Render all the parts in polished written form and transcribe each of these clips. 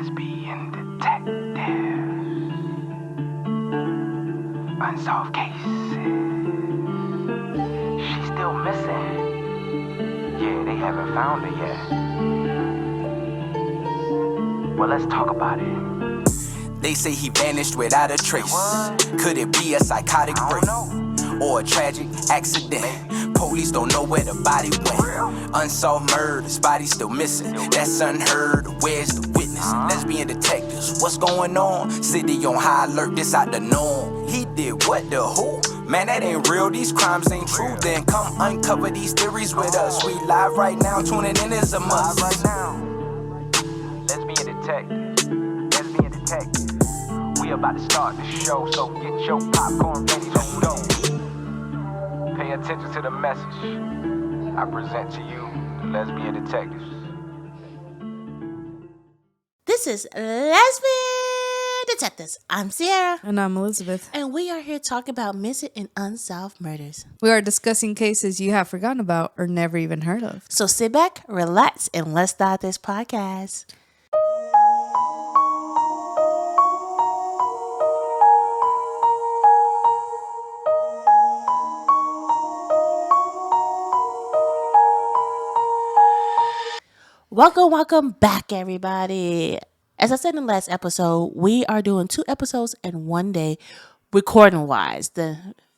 lesbian detective. Unsolved cases. She's still missing. Yeah, they haven't found her yet. Well, let's talk about it. They say he vanished without a trace. Could it be a psychotic break or a tragic accident? Police don't know where the body went. Unsolved murders, body still missing. That's unheard. Where's the witness? Lesbian detectives, what's going on? City on high alert, this out the norm. He did what, the who? Man, that ain't real, these crimes ain't true. Then come uncover these theories with us. We live right now, tuning in is a must. Live right now. Lesbian detective. Lesbian detective. We about to start the show, so get your popcorn ready to go. Pay attention to the message. I present to you the lesbian detectives. This is Lesbian Detectives. I'm Sierra. And I'm Elizabeth. And we are here talking about missing and unsolved murders. We are discussing cases you have forgotten about or never even heard of. So sit back, relax, and let's start this podcast. Welcome back, everybody. As I said in the last episode, we are doing 2 episodes in one day, recording-wise.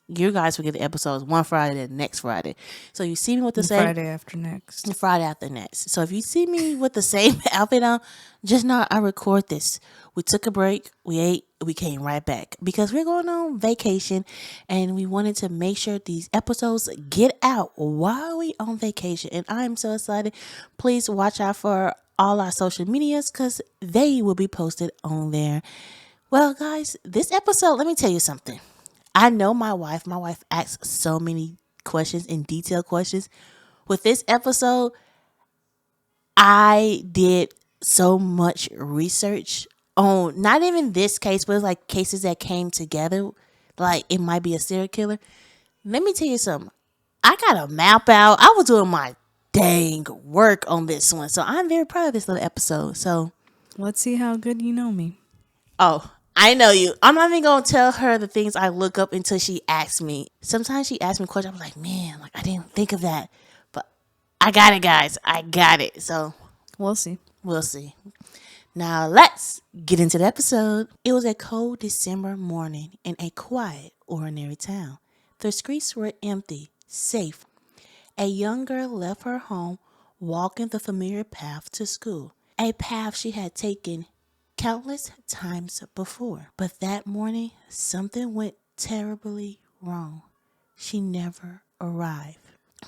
You guys will get the episodes one Friday and next Friday. So you see me with the same... Friday after next. Friday after next. So if you see me with the same outfit on, just know I record this. We took a break, we ate, we came right back because we're going on vacation and we wanted to make sure these episodes get out while we on vacation. And I'm so excited. Please watch out for all our social medias because they will be posted on there. Well, guys, this episode, let me tell you something. I know my wife asks so many questions and detailed questions. With this episode, I did so much research on not even this case, but like cases that came together. Like it might be a serial killer. Let me tell you something. I got a map out. I was doing my dang work on this one. So I'm very proud of this little episode. So let's see how good you know me. Oh, I know you. I'm not even going to tell her the things I look up until she asks me. Sometimes she asks me questions. I'm like, man, I didn't think of that. But I got it, guys. I got it. So we'll see. We'll see. Now let's get into the episode. It was a cold December morning in a quiet, ordinary town. The streets were empty, safe. A young girl left her home, walking the familiar path to school. A path she had taken countless times before. But that morning, something went terribly wrong. She never arrived.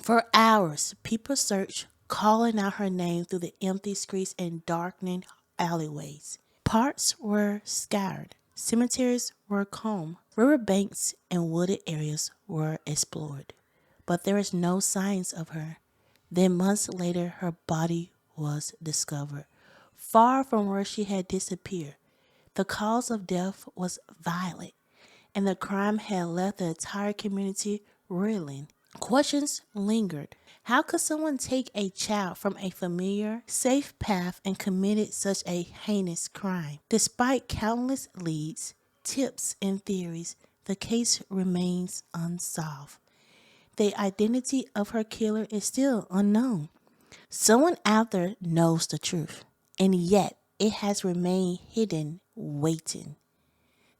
For hours, people searched, calling out her name through the empty streets and darkening alleyways. Parks were scoured. Cemeteries were combed. Riverbanks and wooded areas were explored. But there was no signs of her. Then months later, her body was discovered, far from where she had disappeared. The cause of death was violent, and the crime had left the entire community reeling. Questions lingered. How could someone take a child from a familiar, safe path and commit such a heinous crime? Despite countless leads, tips, and theories, the case remains unsolved. The identity of her killer is still unknown. Someone out there knows the truth, and yet it has remained hidden, waiting.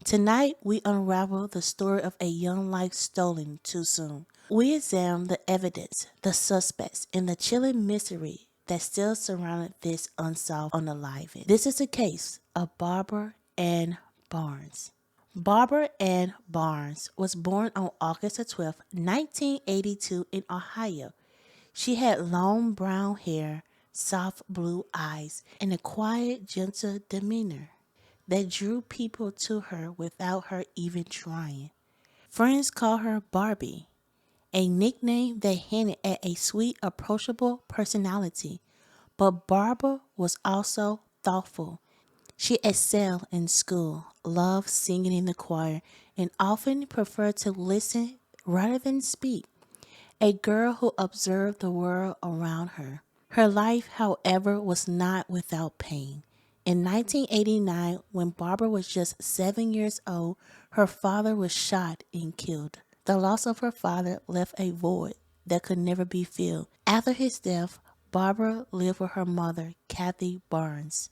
Tonight, we unravel the story of a young life stolen too soon. We examine the evidence, the suspects, and the chilling mystery that still surrounded this unsolved unaliving. This is the case of Barbara Ann Barnes. Barbara Ann Barnes was born on August 12, 1982 in Ohio. She had long brown hair, soft blue eyes, and a quiet, gentle demeanor that drew people to her without her even trying. Friends called her Barbie, a nickname that hinted at a sweet, approachable personality. But Barbara was also thoughtful. She excelled in school, loved singing in the choir, and often preferred to listen rather than speak. A girl who observed the world around her. Her life, however, was not without pain. In 1989, when Barbara was just 7 years old, her father was shot and killed. The loss of her father left a void that could never be filled. After his death, Barbara lived with her mother, Kathy Barnes,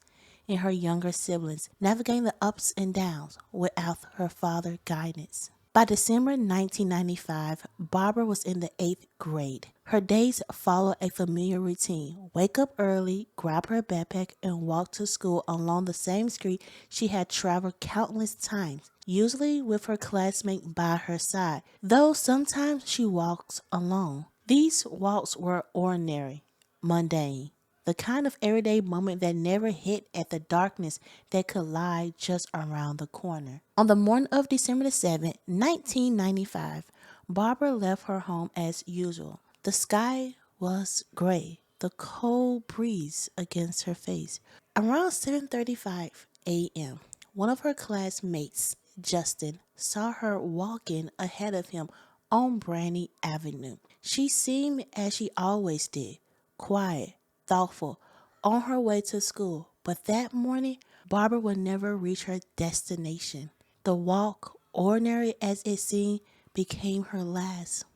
and her younger siblings, navigating the ups and downs without her father's guidance. By December 1995, Barbara was in the 8th grade. Her days followed a familiar routine. Wake up early, grab her backpack, and walk to school along the same street she had traveled countless times, usually with her classmate by her side, though sometimes she walks alone. These walks were ordinary, mundane, the kind of everyday moment that never hit at the darkness that could lie just around the corner. On the morning of December 7, 1995, Barbara left her home as usual. The sky was gray, the cold breeze against her face. Around 7:35 a.m., one of her classmates, Justin, saw her walking ahead of him on Brandy Avenue. She seemed as she always did, quiet, thoughtful, on her way to school. But that morning, Barbara would never reach her destination. The walk, ordinary as it seemed, became her last.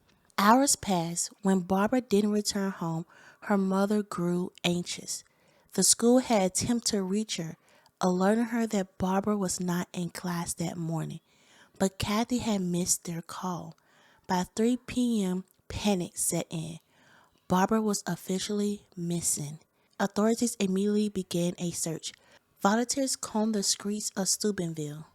Hours passed. When Barbara didn't return home, her mother grew anxious. The school had attempted to reach her, alerting her that Barbara was not in class that morning. But Kathy had missed their call. By 3 p.m., panic set in. Barbara was officially missing. Authorities immediately began a search. Volunteers combed the streets of Steubenville.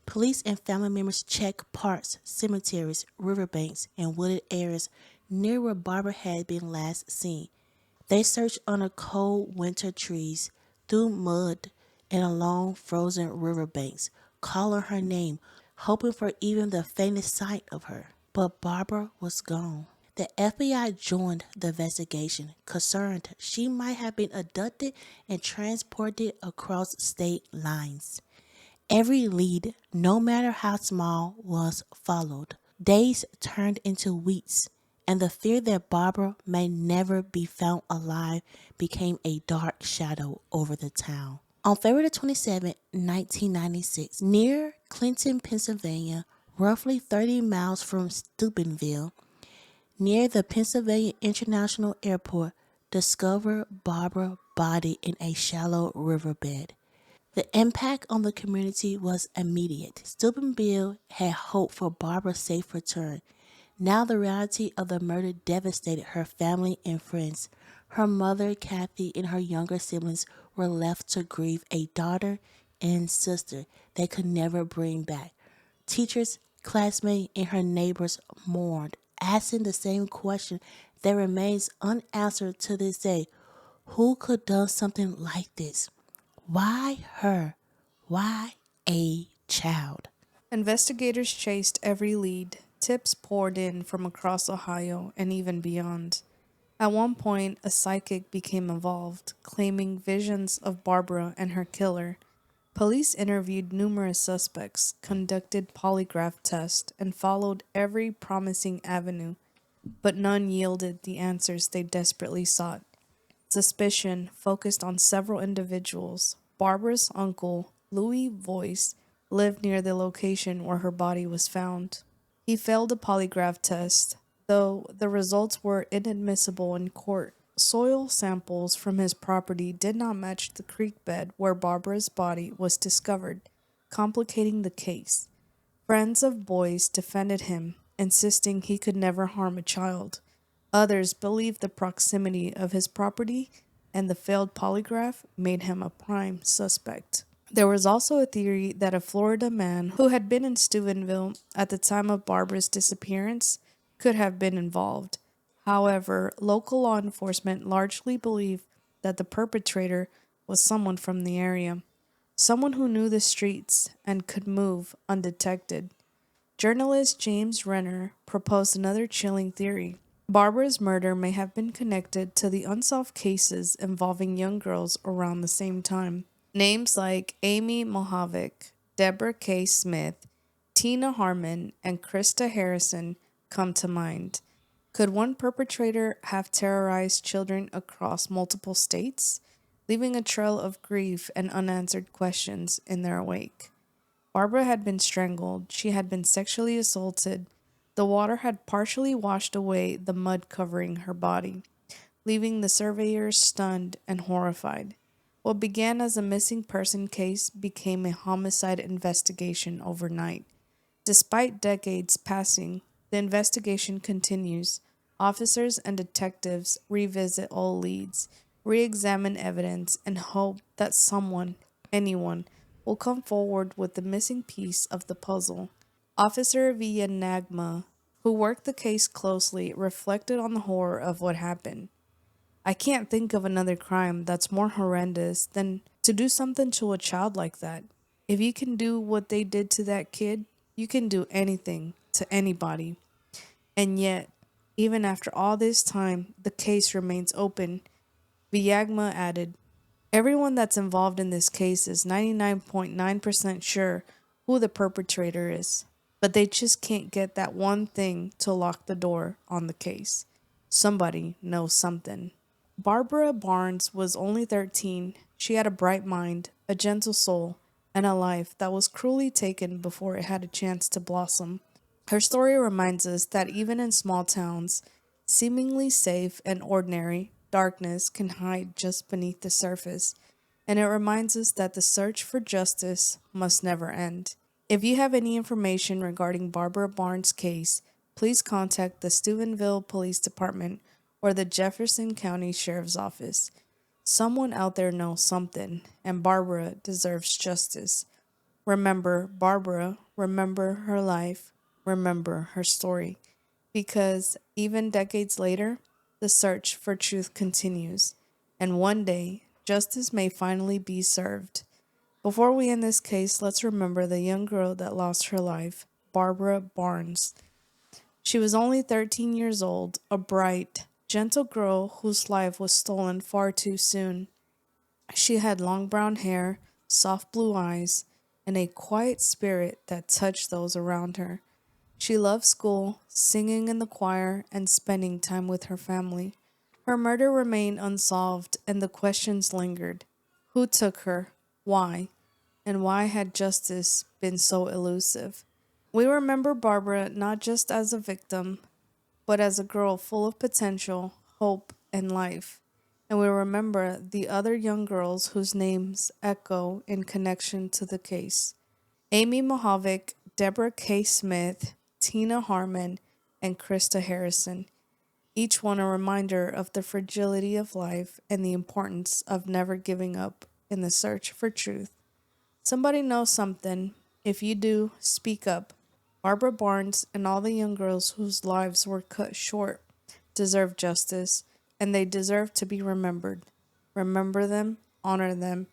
Police and family members checked parks, cemeteries, riverbanks, and wooded areas near where Barbara had been last seen. They searched under cold winter trees, through mud, and along frozen riverbanks, calling her name, hoping for even the faintest sight of her. But Barbara was gone. The FBI joined the investigation, concerned she might have been abducted and transported across state lines. Every lead, no matter how small, was followed. Days turned into weeks, and the fear that Barbara may never be found alive became a dark shadow over the town. On February 27, 1996, near Clinton, Pennsylvania, roughly 30 miles from Steubenville, near the Pennsylvania International Airport, discovered Barbara's body in a shallow riverbed. The impact on the community was immediate. Steubenville had hoped for Barbara's safe return. Now the reality of the murder devastated her family and friends. Her mother, Kathy, and her younger siblings were left to grieve a daughter and sister they could never bring back. Teachers, classmates, and her neighbors mourned, asking the same question that remains unanswered to this day. Who could do something like this? Why her? Why a child? Investigators chased every lead. Tips poured in from across Ohio and even beyond. At one point, a psychic became involved, claiming visions of Barbara and her killer. Police interviewed numerous suspects, conducted polygraph tests, and followed every promising avenue, but none yielded the answers they desperately sought. Suspicion focused on several individuals. Barbara's uncle, Louis Voice, lived near the location where her body was found. He failed a polygraph test, though the results were inadmissible in court. Soil samples from his property did not match the creek bed where Barbara's body was discovered, complicating the case. Friends of Boyce defended him, insisting he could never harm a child. Others believed the proximity of his property and the failed polygraph made him a prime suspect. There was also a theory that a Florida man who had been in Steubenville at the time of Barbara's disappearance could have been involved. However, local law enforcement largely believed that the perpetrator was someone from the area, someone who knew the streets and could move undetected. Journalist James Renner proposed another chilling theory. Barbara's murder may have been connected to the unsolved cases involving young girls around the same time. Names like Amy Mohavik, Deborah K. Smith, Tina Harmon, and Krista Harrison come to mind. Could one perpetrator have terrorized children across multiple states? leaving a trail of grief and unanswered questions in their wake. Barbara had been strangled, she had been sexually assaulted. The water had partially washed away the mud covering her body, leaving the surveyors stunned and horrified. What began as a missing person case became a homicide investigation overnight. Despite decades passing, the investigation continues. Officers and detectives revisit all leads, re examine evidence, and hope that someone, anyone, will come forward with the missing piece of the puzzle. Officer Villanagma, who worked the case closely, reflected on the horror of what happened. I can't think of another crime that's more horrendous than to do something to a child like that. If you can do what they did to that kid, you can do anything to anybody. And yet, even after all this time, the case remains open. Villagma added, everyone that's involved in this case is 99.9% sure who the perpetrator is, but they just can't get that one thing to lock the door on the case. Somebody knows something. Barbara Barnes was only 13. She had a bright mind, a gentle soul, and a life that was cruelly taken before it had a chance to blossom. Her story reminds us that even in small towns, seemingly safe and ordinary, darkness can hide just beneath the surface, and it reminds us that the search for justice must never end. If you have any information regarding Barbara Barnes' case, please contact the Steubenville Police Department or the Jefferson County Sheriff's Office. Someone out there knows something, and Barbara deserves justice. Remember Barbara, remember her life, remember her story. Because even decades later, the search for truth continues, and one day, justice may finally be served. Before we end this case, let's remember the young girl that lost her life, Barbara Barnes. She was only 13 years old, a bright, gentle girl whose life was stolen far too soon. She had long brown hair, soft blue eyes, and a quiet spirit that touched those around her. She loved school, singing in the choir, and spending time with her family. Her murder remained unsolved, and the questions lingered. Who took her? Why? And why had justice been so elusive? We remember Barbara not just as a victim, but as a girl full of potential, hope, and life. And we remember the other young girls whose names echo in connection to the case. Amy Mohovic, Deborah K. Smith, Tina Harmon, and Krista Harrison. Each one a reminder of the fragility of life and the importance of never giving up in the search for truth. Somebody knows something. If you do, speak up. Barbara Barnes and all the young girls whose lives were cut short deserve justice, and they deserve to be remembered. Remember them, honor them,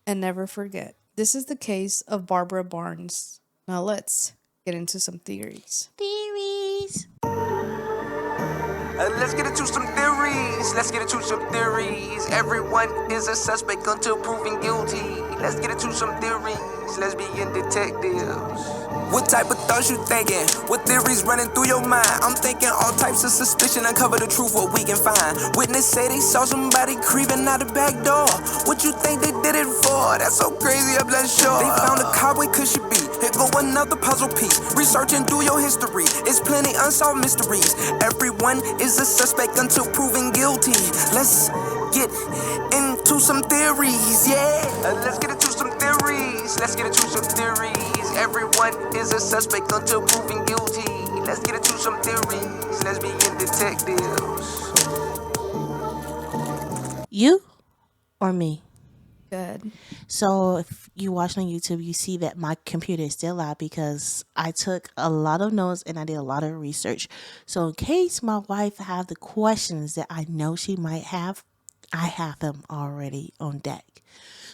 and never forget. This is the case of Barbara Barnes. Now let's get into some theories. Theories. Let's get into some theories. Let's get into some theories. Everyone is a suspect until proven guilty. Let's get into some theories. Lesbian detectives. What type of thoughts you thinking? What theories running through your mind? I'm thinking all types of suspicion. Uncover the truth, what we can find. Witness say they saw somebody creeping out the back door. What you think they did it for? That's so crazy, I'm not sure. They found a car, where could she be? Here go another puzzle piece. Researching through your history. It's plenty unsolved mysteries. Everyone is a suspect until proven guilty. Let's get into some theories, yeah. Let's get into some theories. Let's get into some theories. Everyone is a suspect until proven guilty. Let's get into some theories. Lesbian detectives. You or me? Good. So if you watch on YouTube, you see that my computer is still out because I took a lot of notes and I did a lot of research. So in case my wife have the questions that I know she might have, I have them already on deck.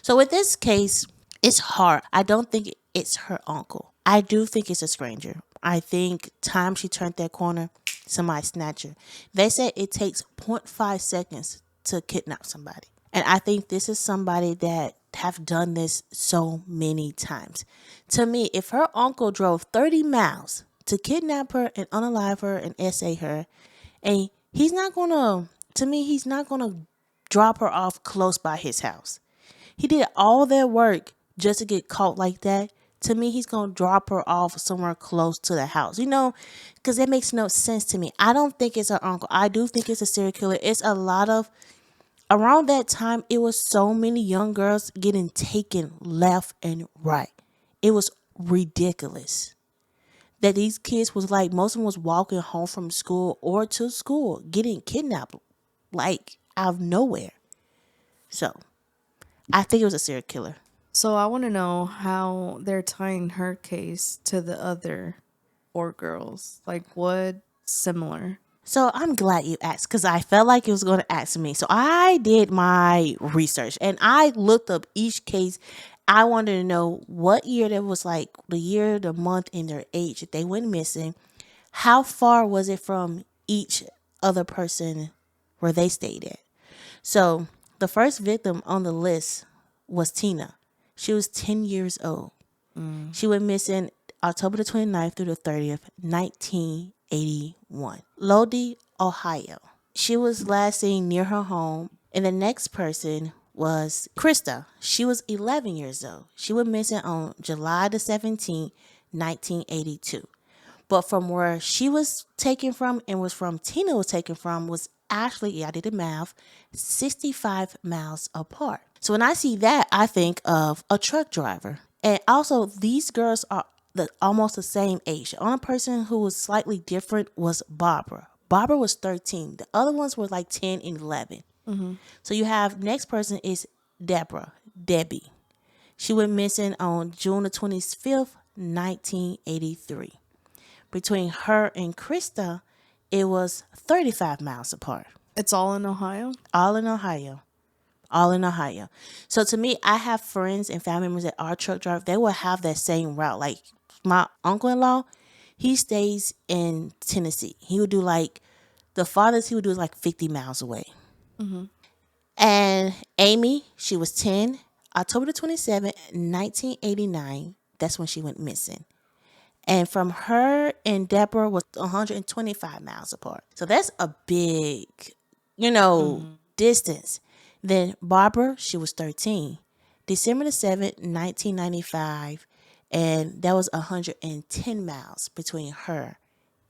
So with this case, it's hard. I don't think it's her uncle. I do think it's a stranger. I think time she turned that corner, somebody snatched her. They said it takes 0.5 seconds to kidnap somebody. And I think this is somebody that have done this so many times. To me, if her uncle drove 30 miles to kidnap her and unalive her and essay her, and he's not going to drop her off close by his house. He did all that work just to get caught like that. To me, he's going to drop her off somewhere close to the house. Because that makes no sense to me. I don't think it's her uncle. I do think it's a serial killer. It's a lot of, around that time, it was so many young girls getting taken left and right. It was ridiculous. That these kids was like, most of them was walking home from school or to school, getting kidnapped, like out of nowhere. So, I think it was a serial killer. So I want to know how they're tying her case to the other 4 girls. Like, what similar? So I'm glad you asked because I felt like it was going to ask me. So I did my research and I looked up each case. I wanted to know what year there was, like the year, the month, and their age that they went missing. How far was it from each other person where they stayed at? So the first victim on the list was Tina. She was 10 years old. She went missing October the 29th through the 30th, 1981. Lodi, Ohio. She was last seen near her home. And the next person was Krista. She was 11 years old. She went missing on July the 17th, 1982. But from where she was taken from and was from Tina was taken from was actually, yeah, I did the math, 65 miles apart. So when I see that, I think of a truck driver. And also, these girls are almost the same age. The only person who was slightly different was Barbara. Barbara was 13. The other ones were like 10 and 11. So you have, next person is Debbie. She went missing on June the 25th, 1983. Between her and Krista, it was 35 miles apart. It's all in Ohio? All in Ohio. All in Ohio. So to me, I have friends and family members that are truck drivers. They will have that same route. Like my uncle-in-law, he stays in Tennessee. He would do like, the farthest he would do is like 50 miles away. And Amy, she was 10. October the 27th, 1989, that's when she went missing. And from her and Deborah was 125 miles apart. So that's a big, distance. Then Barbara, she was 13. December the 7th, 1995. And that was 110 miles between her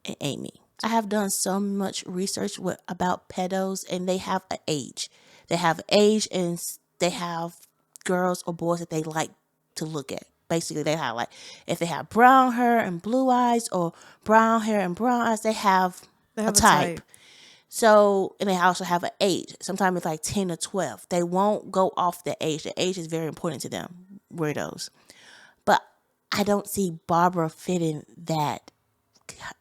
and Amy. I have done so much research about pedos, and they have an age. They have age, and they have girls or boys that they like to look at. Basically, they have like, if they have brown hair and blue eyes, or brown hair and brown eyes, they have a type. So, and they also have an age. Sometimes it's like 10 or 12. They won't go off the age. The age is very important to them, weirdos. But I don't see Barbara fitting that.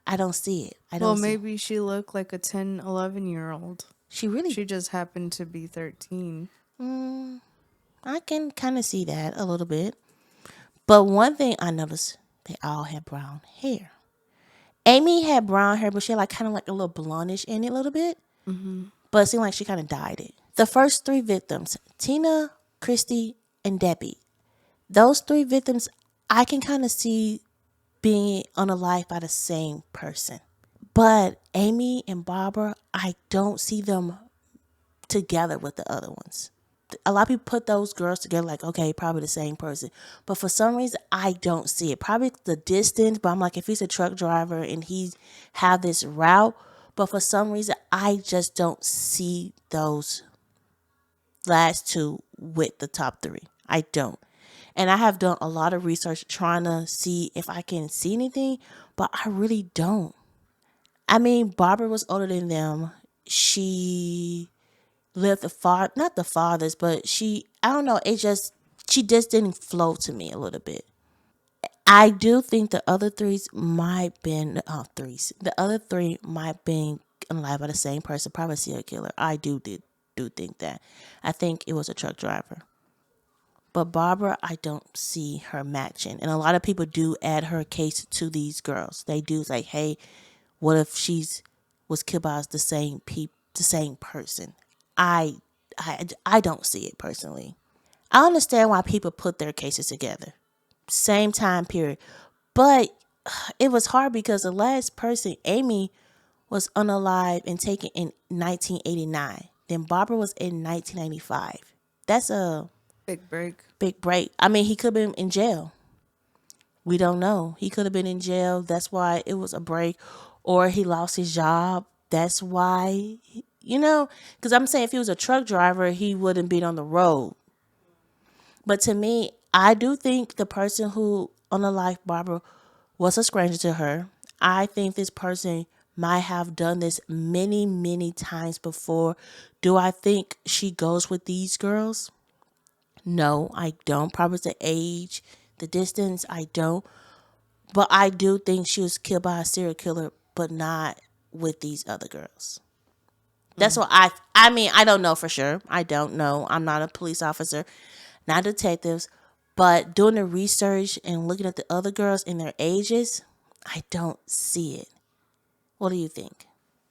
I don't see it. Well, maybe she looked like a 10, 11-year-old. She just happened to be 13. I can kind of see that a little bit. But one thing I noticed, they all had brown hair. Amy had brown hair, but she had like kind of like a little blondish in it a little bit. But it seemed like she kind of dyed it. The first 3 victims, Tina, Christy, and Debbie. Those 3 victims, I can kind of see being unalived by the same person. But Amy and Barbara, I don't see them together with the other ones. A lot of people put those girls together like, okay, probably the same person. But for some reason, I don't see it. Probably the distance, but I'm like, if he's a truck driver and he have this route, but for some reason, I just don't see those last 2 with the top 3. I don't. And I have done a lot of research trying to see if I can see anything, but I really don't. I mean, Barbara was older than them. She lived not the farthest, but I don't know, she just didn't flow to me a little bit. I do think the other threes might been, the other 3 might been unalive by the same person, probably a serial killer. I do think that. I think it was a truck driver. But Barbara, I don't see her matching. And a lot of people do add her case to these girls. They do say, hey, what if was killed by the same person? I don't see it personally. I understand why people put their cases together. Same time period. But it was hard because the last person, Amy, was unalive and taken in 1989. Then Barbara was in 1995. That's a Big break. big break. I mean, he could have been in jail. We don't know. He could have been in jail. That's why it was a break. Or he lost his job. That's why, because I'm saying if he was a truck driver, he wouldn't be on the road. But to me, I do think the person who unalived Barbara was a stranger to her. I think this person might have done this many, many times before. Do I think she goes with these girls? No, I don't. Probably the age, the distance, I don't. But I do think she was killed by a serial killer, but not with these other girls. That's what I mean, I don't know for sure. I don't know. I'm not a police officer, not detectives, but doing the research and looking at the other girls and their ages, I don't see it. What do you think?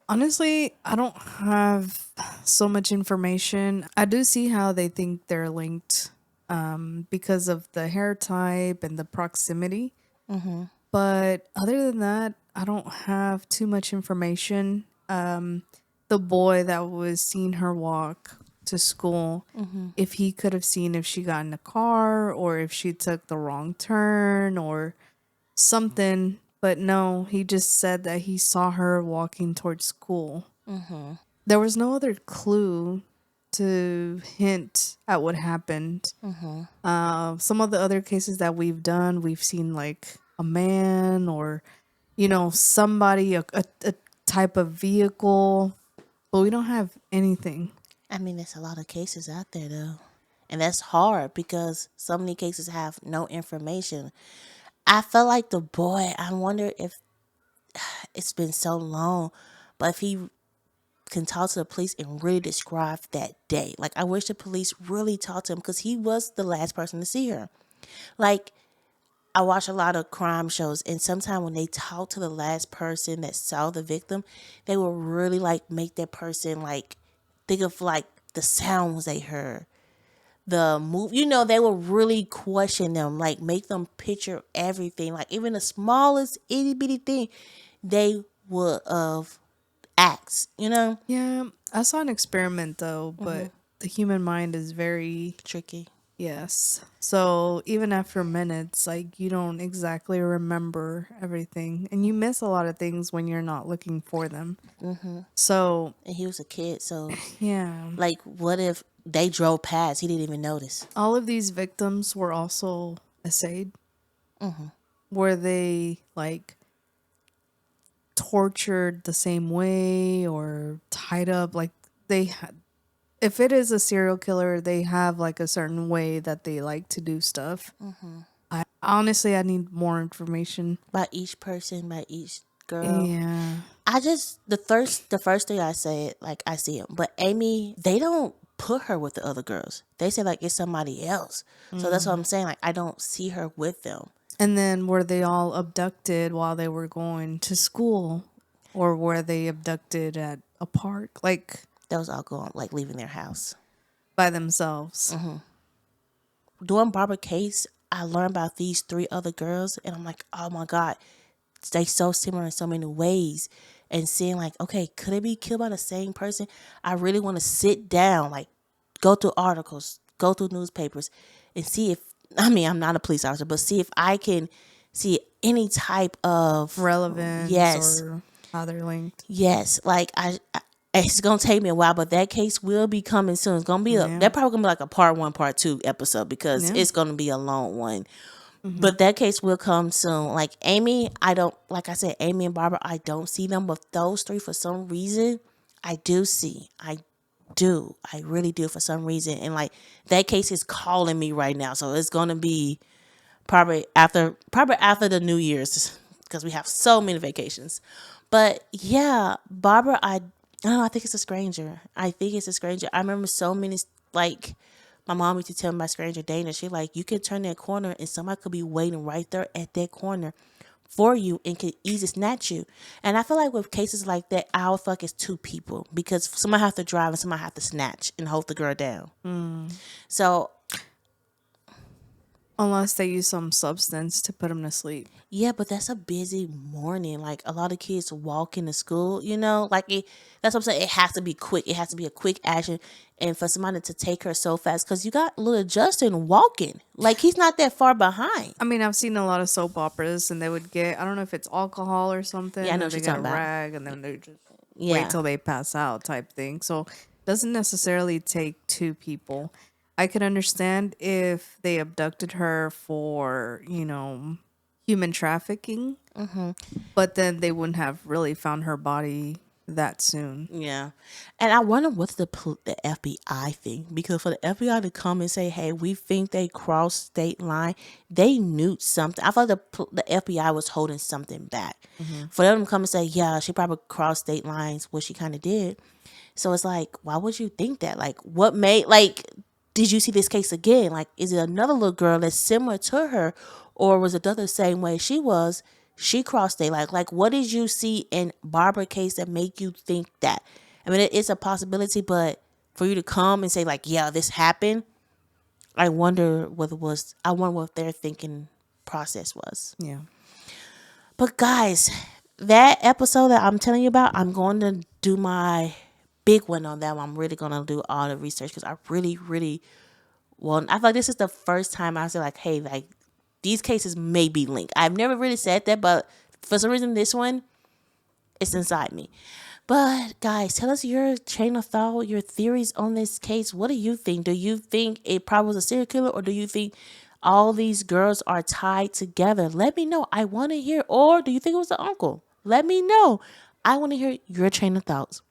Honestly, I don't have so much information. I do see how they think they're linked because of the hair type and the proximity. But other than that, I don't have too much information. The boy that was seeing her walk to school, if he could have seen if she got in a car or if she took the wrong turn or something. But no, he just said that he saw her walking towards school. There was no other clue to hint at what happened. Some of the other cases that we've done, we've seen like a man or, somebody, a type of vehicle, but we don't have anything. I mean, there's a lot of cases out there though. And that's hard because so many cases have no information. I felt like the boy, I wonder if it's been so long, but if he can talk to the police and really describe that day. Like, I wish the police really talked to him because he was the last person to see her. Like, I watch a lot of crime shows, and sometimes when they talk to the last person that saw the victim, they will really like make that person like think of like the sounds they heard, the move. They will really question them, like make them picture everything, like even the smallest itty bitty thing they would have asked. Yeah, I saw an experiment though, but the human mind is very, Tricky. yes. So even after minutes, like you don't exactly remember everything, and you miss a lot of things when you're not looking for them. So And he was a kid, so yeah, like, what if they drove past? He didn't even notice. all of these victims were also essayed. Were they like tortured the same way or tied up? Like they had, if it is a serial killer, they have like a certain way that they like to do stuff. I honestly, I need more information. By each person, by each girl. Yeah. I just the first thing I said, like I see him, but Amy, they don't put her with the other girls. They say like it's somebody else. So that's what I'm saying. Like I don't see her with them. And then were they all abducted while they were going to school, or were they abducted at a park, like They was all going like leaving their house. by themselves? During Barbara case, I learned about these 3 other girls, and I'm like, oh my god, they so similar in so many ways. And seeing like, okay, could it be killed by the same person? I really want to sit down, like go through articles, go through newspapers, and see if I'm not a police officer, but see if I can see any type of Relevance, Yes. or how they're linked. Yes, like it's gonna take me a while, but that case will be coming soon. It's gonna be they're probably gonna be like a part 1, part 2 episode because it's gonna be a long one. But that case will come soon. Like Amy, I don't, like I said, Amy and Barbara, I don't see them, but those 3 for some reason I do see. I really do for some reason, and like that case is calling me right now, so it's gonna be probably after the New Year's because we have so many vacations. But yeah, Barbara, I don't know. I think it's a stranger. I remember so many, like, my mom used to tell me about stranger danger. She like, you can turn that corner and somebody could be waiting right there at that corner for you and could easily snatch you. And I feel like with cases like that, I would feel like it's 2 people because somebody have to drive and somebody have to snatch and hold the girl down. So Unless they use some substance to put them to sleep. Yeah, but that's a busy morning. Like a lot of kids walk into school, like that's what I'm saying. It has to be quick. It has to be a quick action. And for somebody to take her so fast, because you got little Justin walking. Like he's not that far behind. I mean, I've seen a lot of soap operas, and they would get, I don't know if it's alcohol or something. Yeah, I know and what they you're get a talking about. rag, and then they just Yeah. wait till they pass out type thing. So doesn't necessarily take two people. I could understand if they abducted her for, human trafficking, but then they wouldn't have really found her body that soon. Yeah, and I wonder what's the FBI thing, because for the FBI to come and say, "Hey, we think they crossed state line," they knew something. I thought the FBI was holding something back. For them to come and say, "Yeah, she probably crossed state lines," what she kind of did. So it's like, why would you think that? Like, what made did you see this case again? Like, is it another little girl that's similar to her, or was it the same way she was? She crossed state. Like, what did you see in Barbara case that make you think that? I mean, it's a possibility, but for you to come and say like, yeah, this happened, I wonder what their thinking process was. Yeah. But guys, that episode that I'm telling you about, I'm going to do my big one on that one. I'm really going to do all the research because I really, really want. I feel like this is the first time I say like, hey, like these cases may be linked. I've never really said that, but for some reason, this one, it's inside me. But guys, tell us your chain of thought, your theories on this case. What do you think? Do you think it probably was a serial killer, or do you think all these girls are tied together? Let me know. I want to hear. Or do you think it was the uncle? Let me know. I want to hear your chain of thoughts.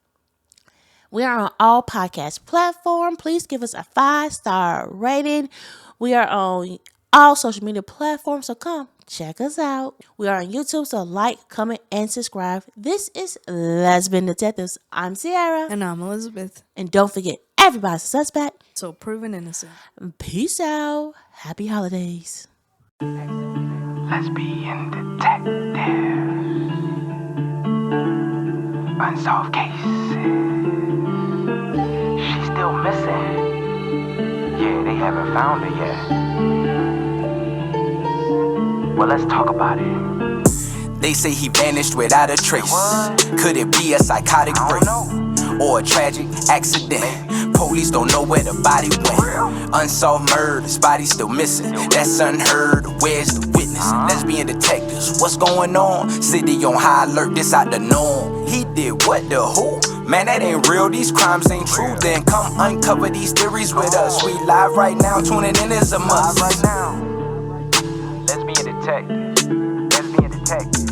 We are on all podcast platforms. Please give us a 5-star rating. We are on all social media platforms, so come check us out. We are on YouTube, so like, comment, and subscribe. This is Lesbian Detectives. I'm Sierra. And I'm Elizabeth. And don't forget, everybody's a suspect. So proven innocent. Peace out. Happy holidays. Lesbian detectives. Unsolved cases. She's still missing. Yeah, they haven't found her yet. Well, let's talk about it. They say he vanished without a trace. Could it be a psychotic break or a tragic accident? Police don't know where the body went. Unsolved murders, body still missing. That's unheard. Where's the witness? Lesbian detectives, what's going on? City on high alert, this out the norm. He did what, the who? Man, that ain't real, these crimes ain't true. Then come uncover these theories with us. We live right now, tuning in is a must. Right now, lesbian detective, lesbian detective.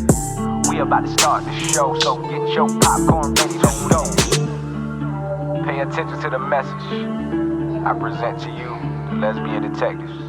We about to start the show, so get your popcorn ready, let's go. Pay attention to the message I present to you, the lesbian detectives.